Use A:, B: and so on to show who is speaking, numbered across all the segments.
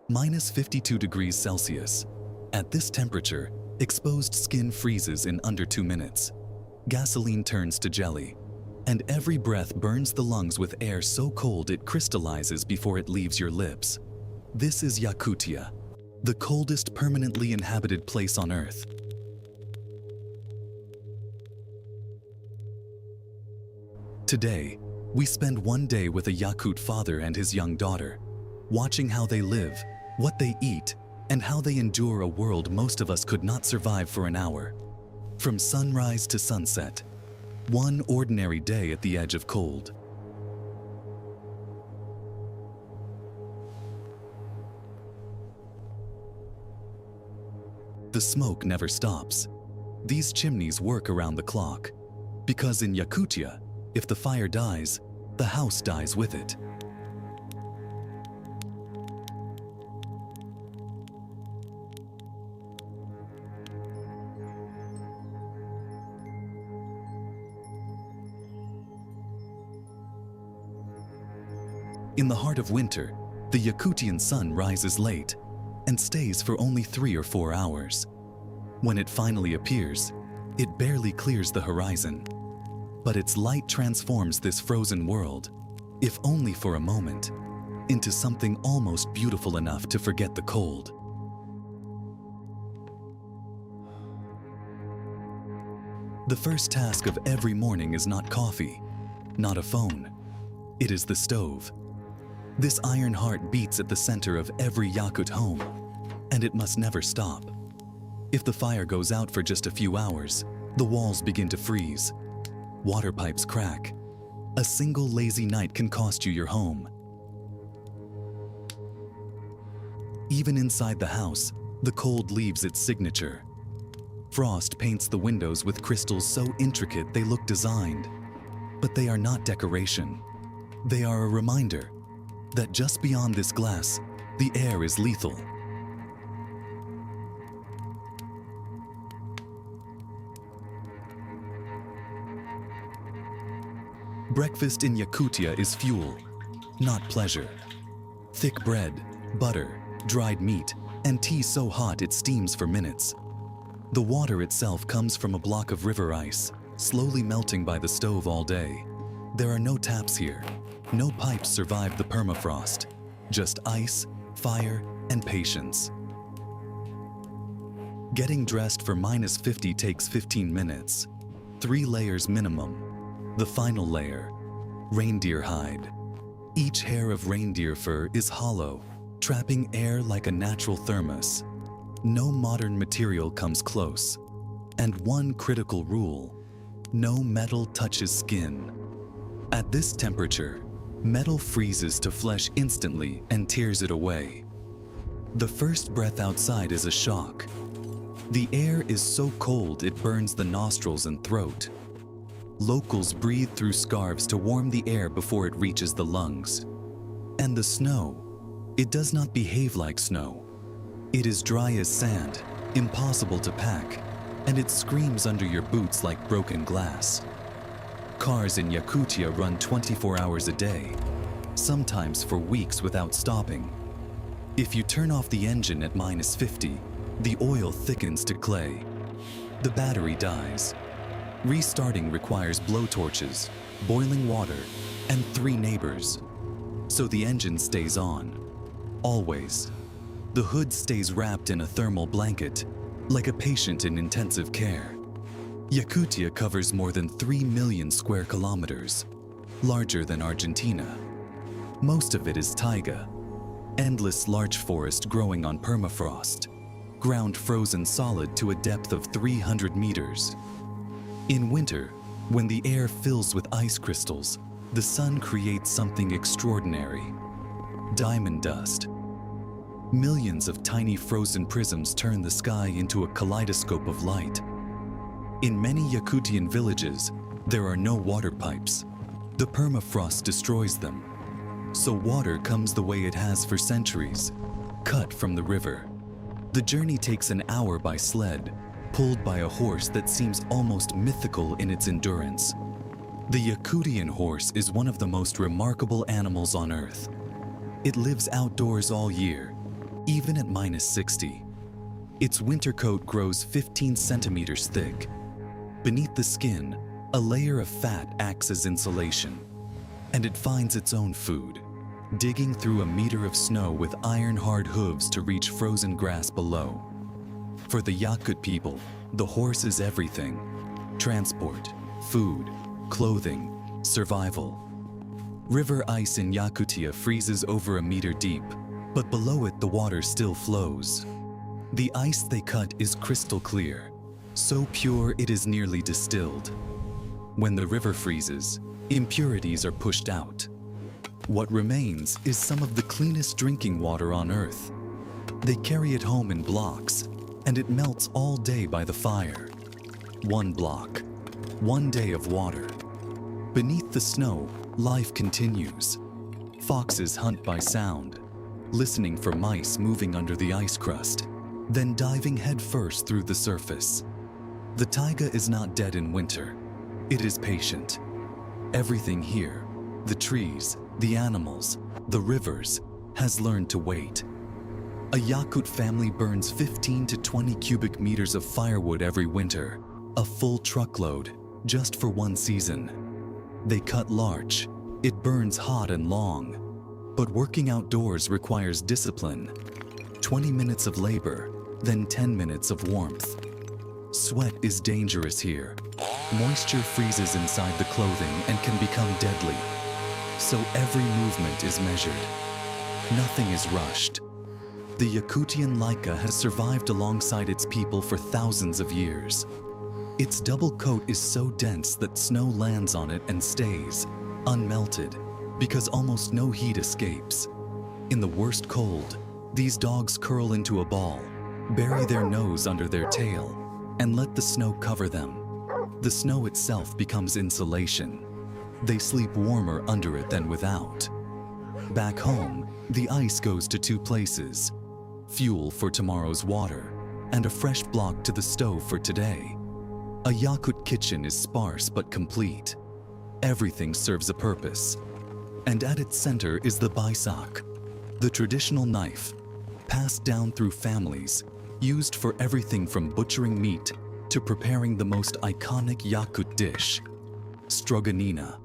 A: minus 52 degrees Celsius. At this temperature, exposed skin freezes in under 2 minutes. Gasoline turns to jelly, and every breath burns the lungs with air so cold it crystallizes before it leaves your lips. This is Yakutia, the coldest permanently inhabited place on Earth. Today, we spend one day with a Yakut father and his young daughter, watching how they live, what they eat, and how they endure a world most of us could not survive for an hour. From sunrise to sunset, one ordinary day at the edge of cold. The smoke never stops. These chimneys work around the clock, because in Yakutia, if the fire dies, the house dies with it. In the heart of winter, the Yakutian sun rises late and stays for only 3 or 4 hours. When it finally appears, it barely clears the horizon. But its light transforms this frozen world, if only for a moment, into something almost beautiful enough to forget the cold. The first task of every morning is not coffee, not a phone. It is the stove. This iron heart beats at the center of every Yakut home, and it must never stop. If the fire goes out for just a few hours, the walls begin to freeze. Water pipes crack. A single lazy night can cost you your home. Even inside the house, the cold leaves its signature. Frost paints the windows with crystals so intricate they look designed. But they are not decoration. They are a reminder that just beyond this glass, the air is lethal. Breakfast in Yakutia is fuel, not pleasure. Thick bread, butter, dried meat, and tea so hot it steams for minutes. The water itself comes from a block of river ice, slowly melting by the stove all day. There are no taps here. No pipes survive the permafrost. Just ice, fire, and patience. Getting dressed for minus 50 takes 15 minutes. 3 layers minimum. The final layer, reindeer hide. Each hair of reindeer fur is hollow, trapping air like a natural thermos. No modern material comes close. And one critical rule: no metal touches skin. At this temperature, metal freezes to flesh instantly and tears it away. The first breath outside is a shock. The air is so cold it burns the nostrils and throat. Locals breathe through scarves to warm the air before it reaches the lungs. And the snow, it does not behave like snow. It is dry as sand, impossible to pack, and it screams under your boots like broken glass. Cars in Yakutia run 24 hours a day, sometimes for weeks without stopping. If you turn off the engine at minus 50, the oil thickens to clay. The battery dies. Restarting requires blowtorches, boiling water, and 3 neighbors. So the engine stays on, always. The hood stays wrapped in a thermal blanket, like a patient in intensive care. Yakutia covers more than 3 million square kilometers, larger than Argentina. Most of it is taiga, endless larch forest growing on permafrost, ground frozen solid to a depth of 300 meters. In winter, when the air fills with ice crystals, the sun creates something extraordinary: diamond dust. Millions of tiny frozen prisms turn the sky into a kaleidoscope of light. In many Yakutian villages, there are no water pipes. The permafrost destroys them. So water comes the way it has for centuries, cut from the river. The journey takes an hour by sled, pulled by a horse that seems almost mythical in its endurance. The Yakutian horse is one of the most remarkable animals on Earth. It lives outdoors all year, even at -60. Its winter coat grows 15 centimeters thick. Beneath the skin, a layer of fat acts as insulation, and it finds its own food, digging through a meter of snow with iron-hard hooves to reach frozen grass below. For the Yakut people, the horse is everything: transport, food, clothing, survival. River ice in Yakutia freezes over a meter deep, but below it the water still flows. The ice they cut is crystal clear, so pure it is nearly distilled. When the river freezes, impurities are pushed out. What remains is some of the cleanest drinking water on Earth. They carry it home in blocks, and it melts all day by the fire. One block, one day of water. Beneath the snow, life continues. Foxes hunt by sound, listening for mice moving under the ice crust, then diving headfirst through the surface. The taiga is not dead in winter. It is patient. Everything here, the trees, the animals, the rivers, has learned to wait. A Yakut family burns 15 to 20 cubic meters of firewood every winter, a full truckload, just for one season. They cut larch. It burns hot and long. But working outdoors requires discipline. 20 minutes of labor, then 10 minutes of warmth. Sweat is dangerous here. Moisture freezes inside the clothing and can become deadly. So every movement is measured. Nothing is rushed. The Yakutian Laika has survived alongside its people for thousands of years. Its double coat is so dense that snow lands on it and stays, unmelted, because almost no heat escapes. In the worst cold, these dogs curl into a ball, bury their nose under their tail, and let the snow cover them. The snow itself becomes insulation. They sleep warmer under it than without. Back home, the ice goes to two places: fuel for tomorrow's water, and a fresh block to the stove for today. A Yakut kitchen is sparse but complete. Everything serves a purpose. And at its center is the baisak, the traditional knife, passed down through families, used for everything from butchering meat to preparing the most iconic Yakut dish, Stroganina,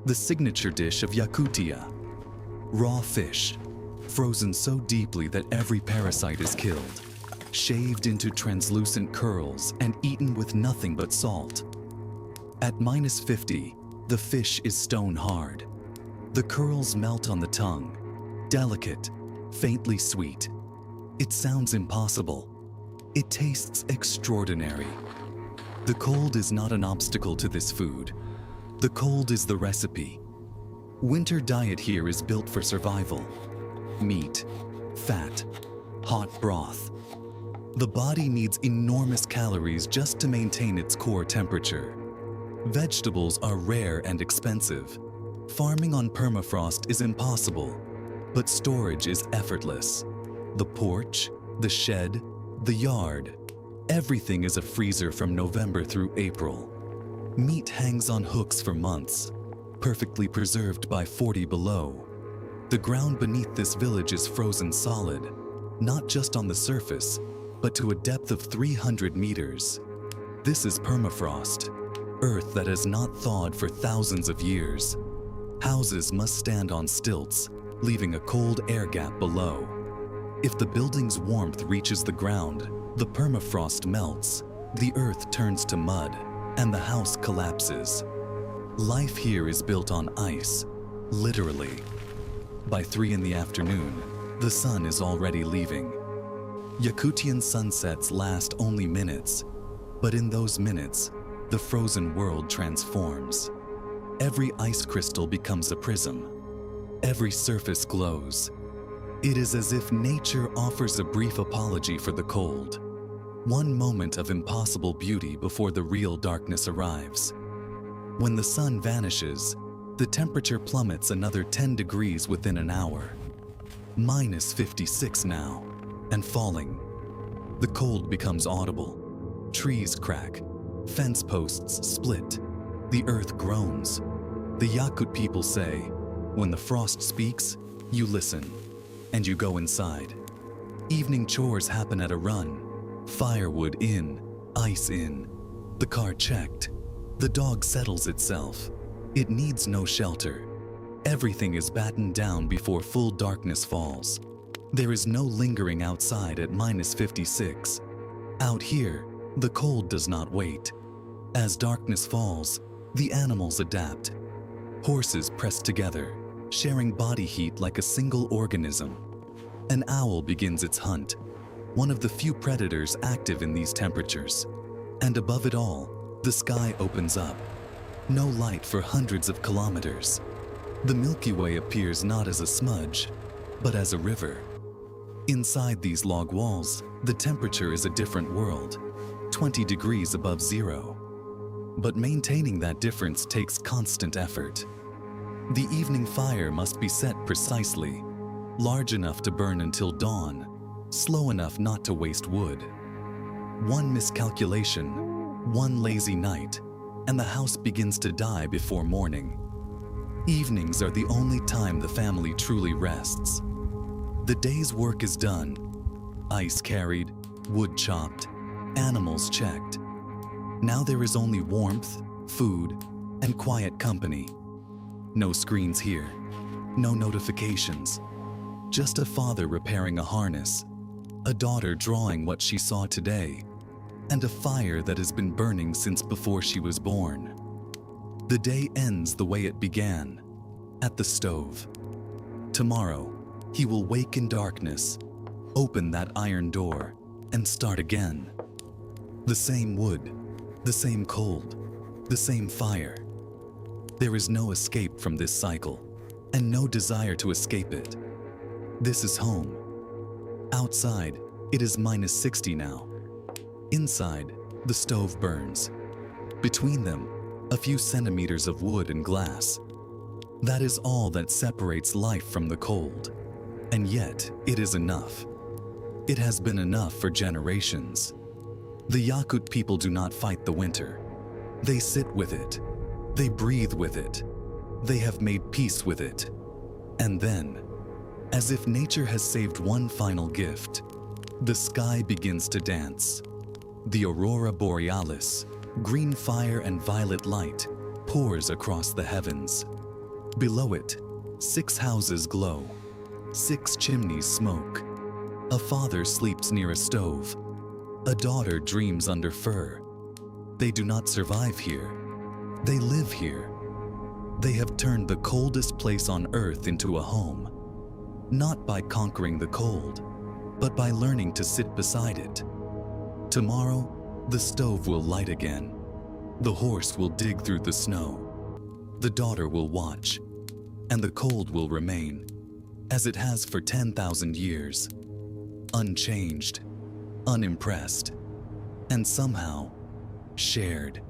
A: the signature dish of Yakutia. Raw fish, frozen so deeply that every parasite is killed, shaved into translucent curls and eaten with nothing but salt. At -50, the fish is stone hard. The curls melt on the tongue, delicate, faintly sweet. It sounds impossible. It tastes extraordinary. The cold is not an obstacle to this food. The cold is the recipe. Winter diet here is built for survival. Meat, fat, hot broth. The body needs enormous calories just to maintain its core temperature. Vegetables are rare and expensive. Farming on permafrost is impossible, but storage is effortless. The porch, the shed, the yard, everything is a freezer from November through April. Meat hangs on hooks for months, perfectly preserved by 40 below. The ground beneath this village is frozen solid, not just on the surface, but to a depth of 300 meters. This is permafrost, earth that has not thawed for thousands of years. Houses must stand on stilts, leaving a cold air gap below. If the building's warmth reaches the ground, the permafrost melts, the earth turns to mud, and the house collapses. Life here is built on ice, literally. By 3 in the afternoon, the sun is already leaving. Yakutian sunsets last only minutes, but in those minutes, the frozen world transforms. Every ice crystal becomes a prism. Every surface glows. It is as if nature offers a brief apology for the cold. One moment of impossible beauty before the real darkness arrives. When the sun vanishes, the temperature plummets another 10 degrees within an hour. -56 now, and falling. The cold becomes audible. Trees crack, fence posts split, the earth groans. The Yakut people say, when the frost speaks, you listen, and you go inside. Evening chores happen at a run. Firewood in, ice in. The car checked. The dog settles itself. It needs no shelter. Everything is battened down before full darkness falls. There is no lingering outside at -56. Out here, the cold does not wait. As darkness falls, the animals adapt. Horses press together, sharing body heat like a single organism. An owl begins its hunt, one of the few predators active in these temperatures. And above it all, the sky opens up. No light for hundreds of kilometers. The Milky Way appears not as a smudge, but as a river. Inside these log walls, the temperature is a different world, 20 degrees above zero. But maintaining that difference takes constant effort. The evening fire must be set precisely, large enough to burn until dawn, slow enough not to waste wood. One miscalculation, one lazy night, and the house begins to die before morning. Evenings are the only time the family truly rests. The day's work is done. Ice carried, wood chopped, animals checked. Now there is only warmth, food, and quiet company. No screens here, no notifications. Just a father repairing a harness, a daughter drawing what she saw today, and a fire that has been burning since before she was born. The day ends the way it began, at the stove. Tomorrow, he will wake in darkness, open that iron door, and start again. The same wood, the same cold, the same fire. There is no escape from this cycle, and no desire to escape it. This is home. Outside, it is -60 now. Inside, the stove burns. Between them, a few centimeters of wood and glass. That is all that separates life from the cold. And yet, it is enough. It has been enough for generations. The Yakut people do not fight the winter. They sit with it. They breathe with it. They have made peace with it. And then, as if nature has saved one final gift, the sky begins to dance. The aurora borealis, green fire and violet light, pours across the heavens. Below it, 6 houses glow. 6 chimneys smoke. A father sleeps near a stove. A daughter dreams under fur. They do not survive here. They live here. They have turned the coldest place on earth into a home. Not by conquering the cold, but by learning to sit beside it. Tomorrow, the stove will light again. The horse will dig through the snow. The daughter will watch, and the cold will remain, as it has for 10,000 years, unchanged, unimpressed, and somehow shared.